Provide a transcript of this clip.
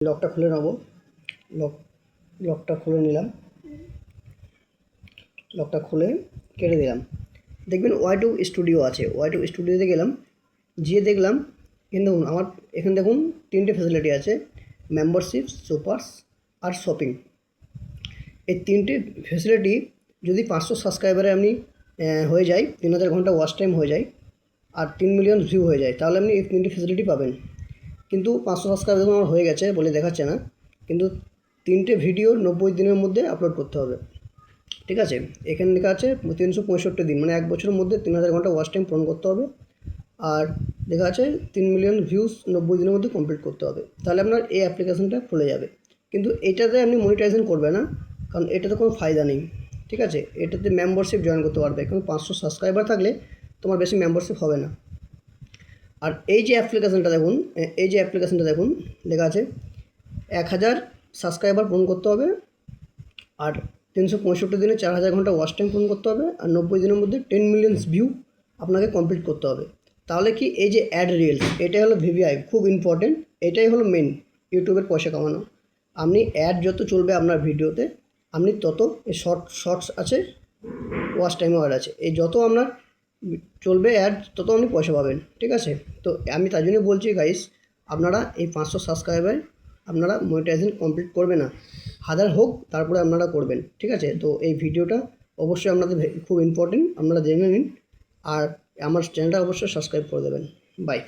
লকটা খুলে নেব। লকটা খুলে নিলাম। লকটা খুলে কেটে দিলাম। দেখবেন ওয়াই2 স্টুডিও আছে, ওয়াই2 স্টুডিওতে গেলাম, গিয়ে দেখলাম কিন্তু আমার এখানে দেখুন 3টে ফ্যাসিলিটি আছে, মেম্বারশিপ, সুপারস আর শপিং। এই 3টে ফ্যাসিলিটি যদি 500 সাবস্ক্রাইবারে আপনি হয়ে যায়, 3000 ঘন্টা ওয়াচ টাইম হয়ে যায় আর 3 মিলিয়ন ভিউ হয়ে যায়, তাহলে আপনি এই 3টে ফ্যাসিলিটি পাবেন। কিন্তু 500 সাবস্ক্রাইবার দেখুন আমার হয়ে গেছে বলে দেখাচ্ছে না, কিন্তু 3টে ভিডিও 90 দিনের মধ্যে আপলোড করতে হবে। ঠিক আছে, এখানে লেখা আছে 365 দিন, মানে 1 বছরের মধ্যে 3000 ঘন্টা ওয়াচ টাইম পূরণ করতে হবে। আর লেখা আছে 3 মিলিয়ন ভিউজ 90 দিনের মধ্যে কমপ্লিট করতে হবে, তাহলে আপনার এই অ্যাপ্লিকেশনটা খুলে যাবে। কিন্তু এটাতে আপনি মনিটাইজেশন করবে না, কারণ এটাতে কোনো ফায়দা নেই। ঠিক আছে, এটাতে মেম্বারশিপ জয়েন করতে পারবে, কারণ 500 সাবস্ক্রাইবার থাকলে তোমার বেশি মেম্বারশিপ হবে না। আর এই যে অ্যাপ্লিকেশনটা দেখুন, লেখা আছে 1000 সাবস্ক্রাইবার পূরণ করতে হবে, আর 365 দিনে 4000 ঘন্টা ওয়াচ টাইম পূরণ করতে হবে, আর 90 দিনের মধ্যে 10 মিলিয়ন ভিউ আপনাকে কমপ্লিট করতে হবে। তাহলে কি এই যে অ্যাড রিলস, এটাই হলো ভিভিআই, খুব ইম্পর্টেন্ট, এটাই হলো মেন ইউটিউবের পয়সা কামানো। আপনি অ্যাড যত চলবে আপনার ভিডিওতে, আপনি তত এই শর্টস আছে, ওয়াচ টাইমও অ্যাড আছে, এই যত আপনার চলবে অ্যাড তত আপনি পয়সা পাবেন। ঠিক আছে, তো আমি তাই জন্য বলছি গাইস, আপনারা এই 500 সাবস্ক্রাইবার আপনারা মনিটাইজেশন কমপ্লিট করবে না, 1000 হোক তারপরে আপনারা করবেন। ঠিক আছে, তো এই ভিডিওটা অবশ্যই আপনাদের খুব ইম্পর্টেন্ট, আপনারা জেনে নিন, আর আমার চ্যানেলটা অবশ্যই সাবস্ক্রাইব করে দেবেন। বাই।